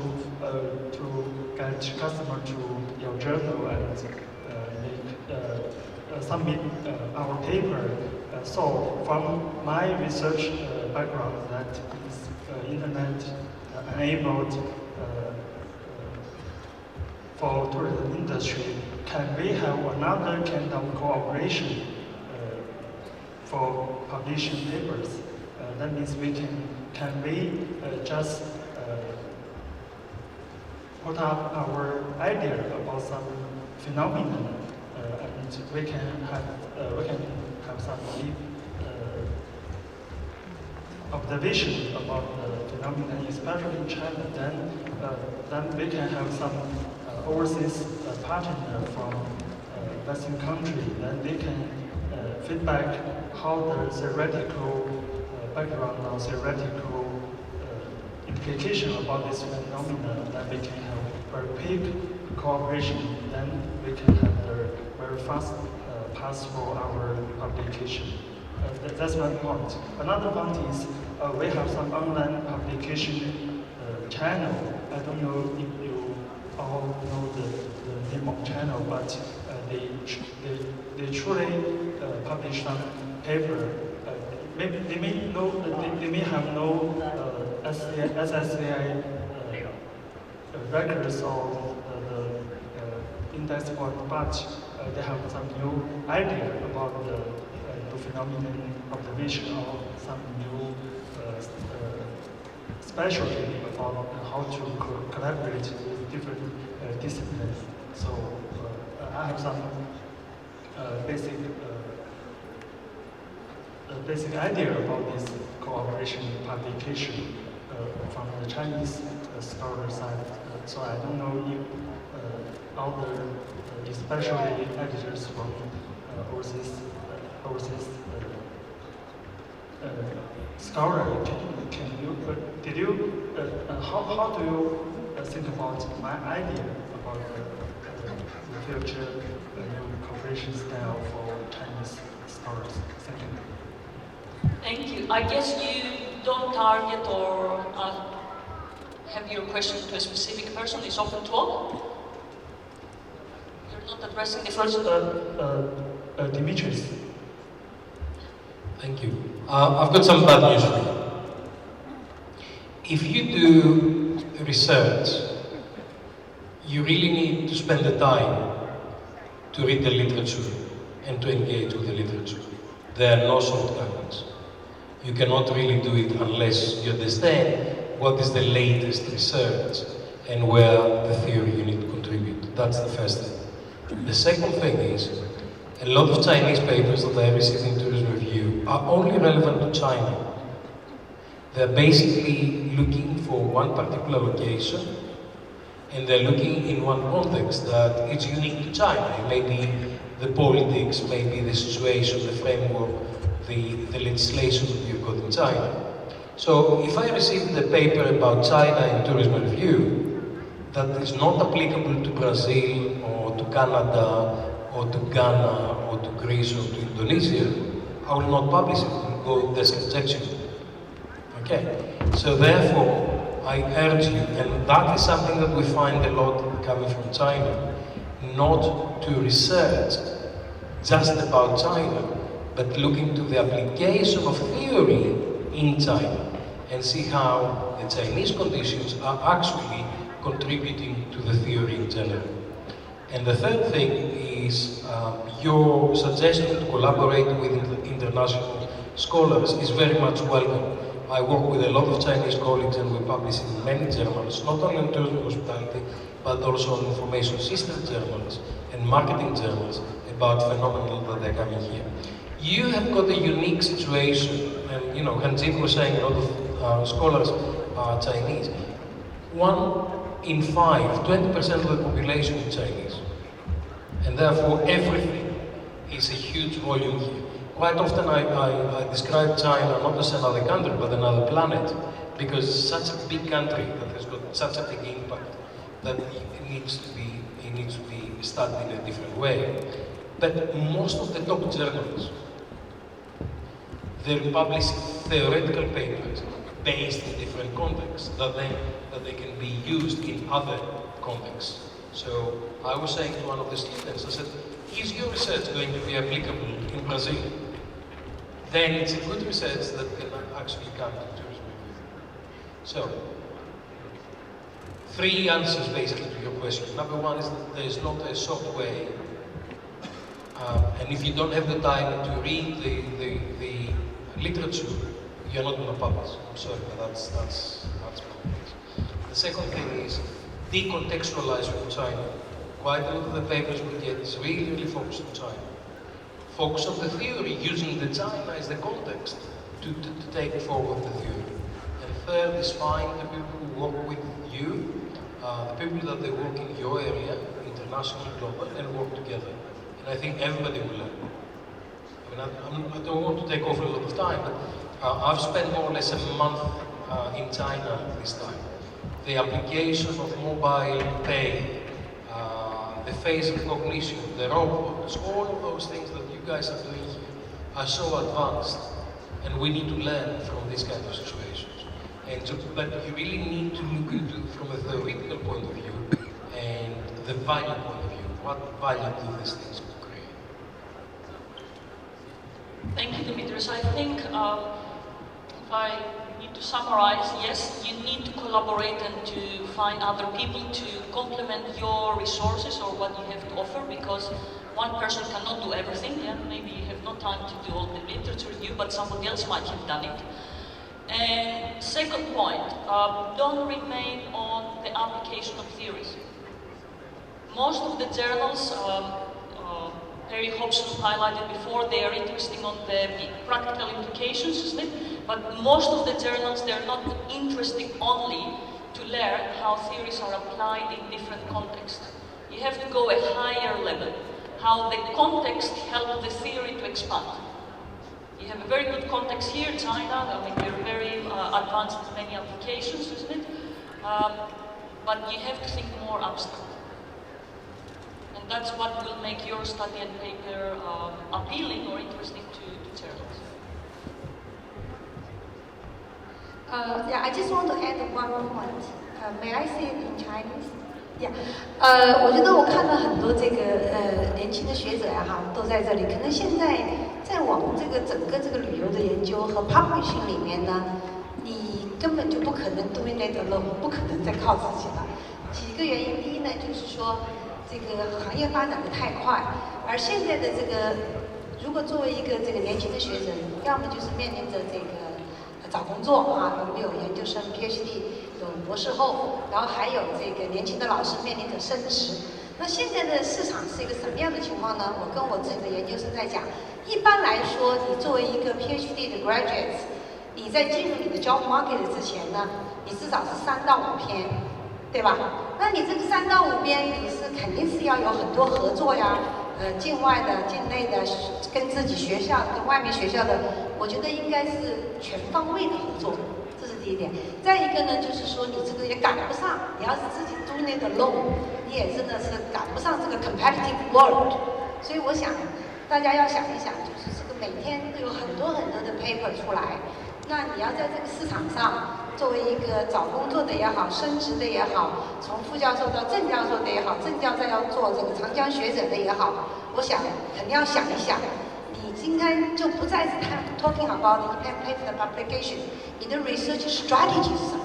get customer to your journal and submit our paper. So from my research background, that is internet enabled for tourism industry, can we have another kind of cooperation for publishing papers? That means can we just put up our idea about some phenomenon, and we can have some deep observation about the phenomenon, especially in China. Then we can have some overseas partner from Western country. Then they can feedback how the theoretical background or theoretical implication about this phenomenon. Then we can have very quick cooperation. Then we can have the very fast pass for our publication. That's one point. Another point is we have some online publication channel. I don't know if you all know the name of channel, but they truly publish some paper. Maybe they may have no SSCI records or the index point, but they have some new idea about the phenomenon observation or some new specialty about how to collaborate with different disciplines. So I have some basic idea about this cooperation publication from the Chinese scholar side. So I don't know if other, especially editors from overseas scholar, how do you think about my idea about the future new cooperation style for Chinese scholars? Thank you. Thank you. I guess you don't target or have your question to a specific person. It's open to all. You're not addressing the first. Dimitris. Thank you. I've got some bad news for you. If you do research, you really need to spend the time to read the literature and to engage with the literature. There are no shortcuts. You cannot really do it unless you understand what is the latest research and where the theory you need to contribute. That's the first thing. The second thing is, a lot of Chinese papers that I received in Tourism Review are only relevant to China. They're basically looking for one particular location, and they're looking in one context that is unique to China. It may be the politics, maybe the situation, the framework, the legislation that you've got in China. So if I received a paper about China in Tourism Review that is not applicable to Brazil or to Canada or to Ghana or to Greece or to Indonesia, I will not publish it and go desk rejection. Okay, so therefore I urge you, and that is something that we find a lot coming from China, not to research just about China, but look into the application of theory in China and see how the Chinese conditions are actually contributing to the theory in general. And the third thing is your suggestion to collaborate with international scholars is very much welcome. I work with a lot of Chinese colleagues and we publish in many journals, not only in tourism hospitality, but also on information system journals and marketing journals about phenomena that are coming here. You have got a unique situation, and you know, Hanjin was saying a lot of scholars are Chinese. 1 in 5, 20% of the population is Chinese. And therefore everything is a huge volume here. Quite often I describe China not as another country, but another planet, because it's such a big country that has got such a big impact that it needs to be studied in a different way. But most of the top journals, they publish theoretical papers based in different contexts that they can be used in other contexts. So I was saying to one of the students, I said, is your research going to be applicable in Brazil? Then it's a good research that can actually come to tourism review. So, 3 answers basically to your question. Number 1 is that there is not a short way, and if you don't have the time to read the literature, you're not going to publish. I'm sorry, but that's my case. The second thing is decontextualize from China. Quite a lot of the papers we get is really focused on China. Focus on the theory, using the China as the context to take forward the theory. And third is find the people who work with you, the people that they work in your area, international, global, and work together. And I think everybody will learn. I mean, I don't want to take over a lot of time, but I've spent more or less a month in China this time. The application of mobile pay, the face recognition, the robots, all of those things that you guys are doing here are so advanced, and we need to learn from these kind of situations. But you really need to look into from a theoretical point of view and the value point of view. What value do these things create? Thank you, Dimitris. I think if I need to summarize, yes, you need to collaborate and to find other people to complement your resources or what you have to offer, because one person cannot do everything. Yeah? Maybe you have no time to do all the literature review, but somebody else might have done it. And second point, don't remain on the application of theories. Most of the journals, Perry Hobson highlighted before, they are interested on the practical implications, isn't it? But most of the journals, they're not interested only to learn how theories are applied in different contexts. You have to go a higher level, how the context helps the theory to expand. You have a very good context here, China. I mean, we're very advanced in many applications, isn't it? But you have to think more abstract. And that's what will make your study and paper appealing or interesting to journals. Yeah, I just want to add one point. May I say it in Chinese? Yeah. 我觉得我看到很多这个年轻的学者呀哈都在这里，可能现在在我们这个整个这个旅游的研究和 publishing 里面呢，你根本就不可能 dominate alone， 不可能再靠自己了。几个原因，第一呢就是说这个行业发展的太快，而现在的这个如果作为一个这个年轻的学者，要么就是面临着这个找工作啊，我们有研究生 PhD。 有博士后，然后还有这个年轻的老师面临着升职。那现在的市场是一个什么样的情况呢？我跟我自己的研究生在讲，一般来说，你作为一个 PhD 的 graduate， 你在进入你的 job market 之前呢，你至少是3到5篇，对吧？那你这个3到5篇，你是肯定是要有很多合作呀，境外的、境内的，跟自己学校、跟外面学校的，我觉得应该是全方位的合作。 这是第一点，再一个呢，就是说你这个也赶不上，你要是自己 do it alone， 你也真的是赶不上这个 competitive world。所以我想，大家要想一想，就是这个每天都有很多的 paper 出来，那你要在这个市场上，作为一个找工作的也好，升职的也好，从副教授到正教授的也好，正教授要做这个长江学者的也好，我想肯定要想一想。 你今天就不再是 talking about 一篇 paper 的 publication， 你的 research strategy 是什么？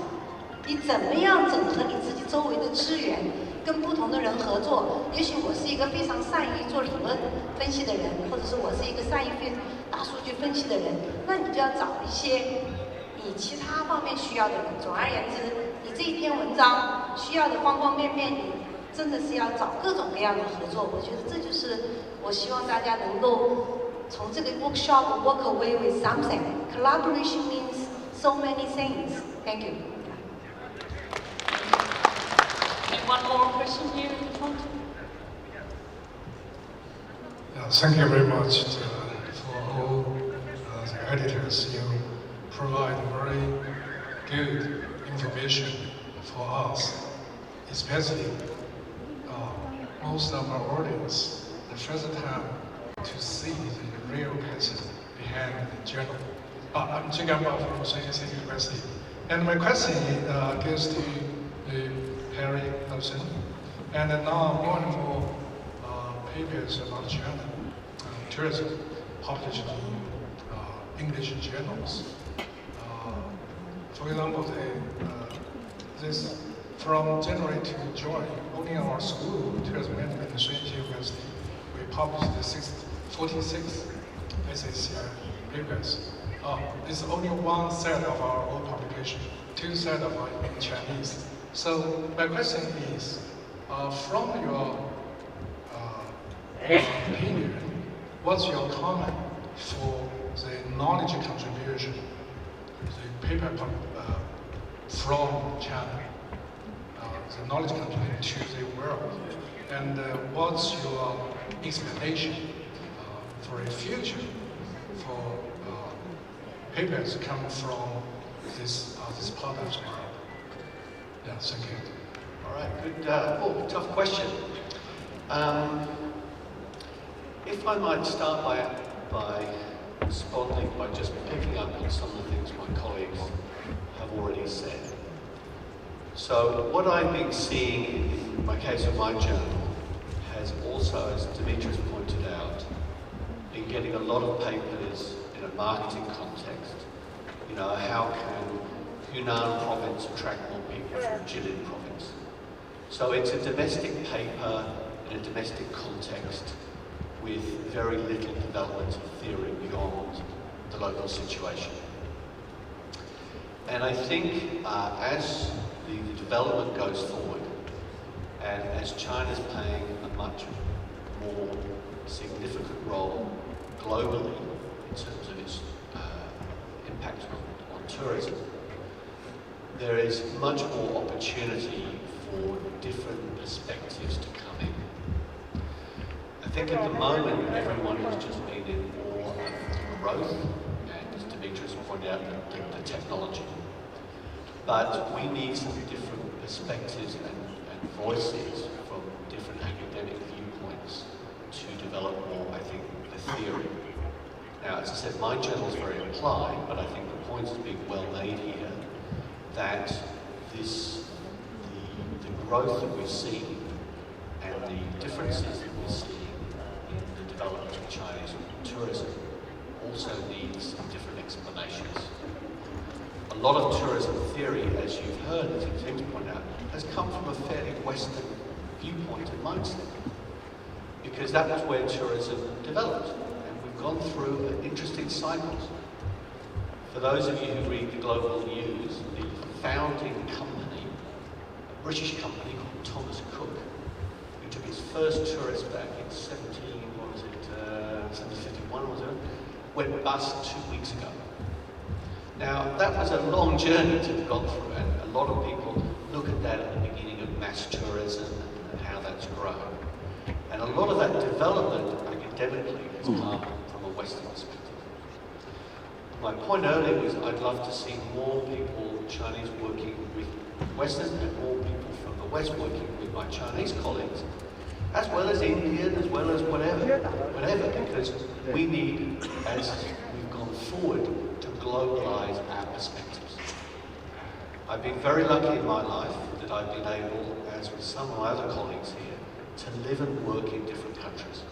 你怎么样整合你自己周围的资源，跟不同的人合作？也许我是一个非常善于做理论分析的人，或者是我是一个善于大数据分析的人，那你就要找一些你其他方面需要的人。总而言之，你这一篇文章需要的方方面面，你真的是要找各种各样的合作。我觉得这就是我希望大家能够。 从这个 workshop walk away with something. Collaboration means so many things. Thank you. And one more question here in the front. Thank you very much for all the editors. You provide very good information for us, especially most of our audience. The first time to see the real person behind the journal. I'm Jingamba from Shanghai University. And my question goes to Harry Nelson. And now more and more papers about China, tourism, published in English journals. For example, this from January to July, only our school, Tourism Management in Shanghai University, we published the 46 SACI papers. It's only one set of our own publication, 2 sets of our in Chinese. So my question is, from your opinion, what's your comment for the knowledge contribution, the paper from China, the knowledge contribution to the world, and what's your expectation for a future for papers coming from this part of the world? Yeah, thank you. All right, good. Tough question. If I might start by responding by just picking up on some of the things my colleagues have already said. So what I've been seeing in my case of my journal has also, as Demetrius pointed out, been getting a lot of papers in a marketing context. You know, how can Yunnan province attract more people from Jilin province? So it's a domestic paper in a domestic context with very little development of theory beyond the local situation. And I think as the development goes forward, and as China's playing a much more significant role globally in terms of its impact on tourism, there is much more opportunity for different perspectives to come in. I think at the moment everyone has just been in awe of the growth, and as Demetrius pointed out, the technology. But we need some different perspectives and voices from different academic viewpoints to develop more, I think, the theory. Now, as I said, my journal is very applied, but I think the point is being well made here that the growth that we're seeing and the differences that we're seeing in the development of Chinese tourism also needs different explanations. A lot of tourism theory, as you've heard, as Tim's pointed out, has come from a fairly Western viewpoint and mindset, because that was where tourism developed, and we've gone through interesting cycles. For those of you who read the global news, the founding company, a British company called Thomas Cook, who took his first tourists back in 1751 was it, went bust 2 weeks ago. Now, that was a long journey to have gone through, and a lot of people look at that at the beginning of mass tourism and how that's grown. And a lot of that development academically has come from a Western perspective. My point earlier was I'd love to see more people, Chinese, working with Western and more people from the West working with my Chinese colleagues, as well as Indian, as well as whatever, because we need, as we've gone forward, to globalize our perspectives. I've been very lucky in my life that I've been able, as with some of my other colleagues here, to live and work in different countries.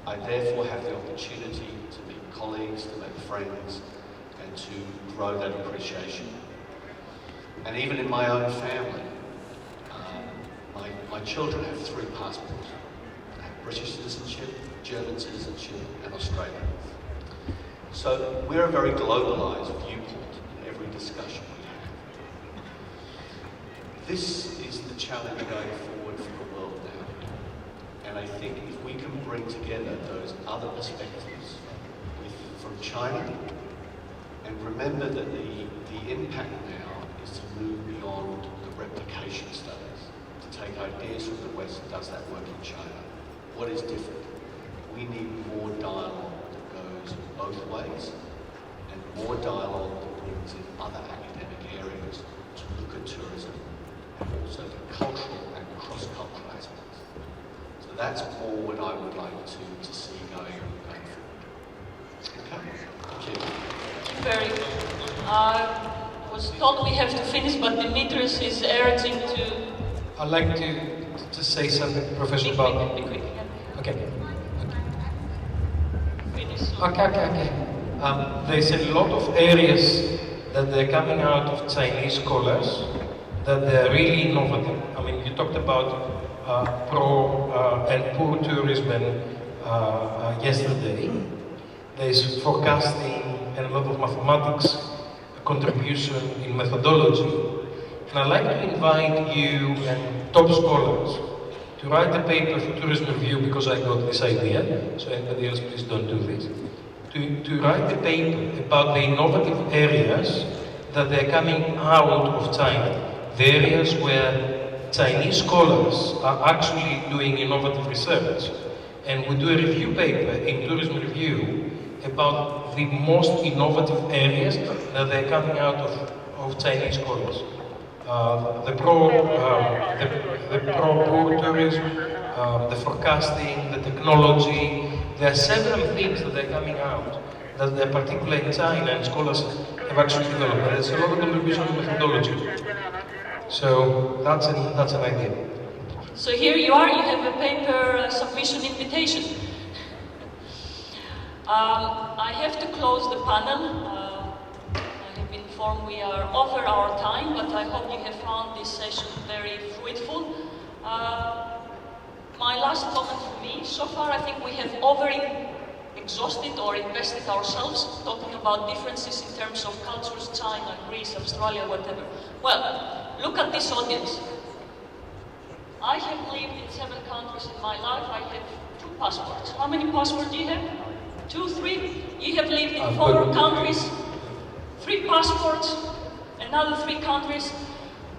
I therefore have the opportunity to meet colleagues, to make friends, and to grow that appreciation. And even in my own family, my children have 3 passports. They have British citizenship, German citizenship, and Australian. So we're a very globalised viewpoint in every discussion we have. This is the challenge going forward for the world now. And I think if we can bring together those other perspectives from China, and remember that the impact now is to move beyond the replication studies, to take ideas from the West, does that work in China? What is different? We need more dialogue that goes both ways, and more dialogue that brings in other academic areas to look at tourism, and also the cultural and cross-cultural aspects. So that's more what I would like to see going forward. Okay? Thank you. Very good. I was told we have to finish, but Dimitris is urging to... I'd like to say something, Professor Bob. Be quick, yeah. Okay. Finish. Okay. There's a lot of areas that they're coming out of Chinese scholars that they're really innovative. I mean, you talked about pro and poor tourism yesterday. There's forecasting and a lot of mathematics contribution in methodology. And I'd like to invite you and top scholars to write a paper for Tourism Review, because I got this idea, so anybody else please don't do this, to write a paper about the innovative areas that they're coming out of China, the areas where Chinese scholars are actually doing innovative research. And we do a review paper in Tourism Review about the most innovative areas that they're coming out of Chinese scholars. The pro-poor tourism, the forecasting, the technology. There are several things that are coming out that they're particularly in China and scholars have actually developed. There's a lot of contribution to methodology. So that's an idea. So here you are, you have a paper submission invitation. I have to close the panel. I have been informed we are over our time, but I hope you have found this session very fruitful. My last comment for me, so far I think we have exhausted or invested ourselves talking about differences in terms of cultures, China, Greece, Australia, whatever. Well, look at this audience. I have lived in 7 countries in my life. I have 2 passports. How many passports do you have? 2, 3? You have lived in 4 countries, 3 passports, another 3 countries.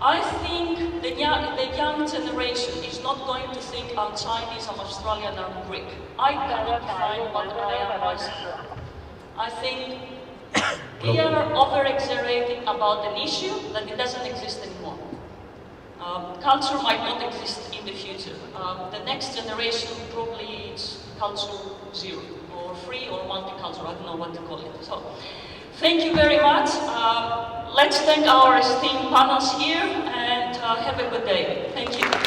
I think the young generation is not going to think I'm Chinese, I'm Australian, I'm Greek. I cannot define what I am myself. I think we are over-exaggerating about an issue that it doesn't exist anymore. Culture might not exist in the future. The next generation probably is culture 0, or free, or multicultural, I don't know what to call it. So, thank you very much. let's thank our esteemed panels here and have a good day. Thank you.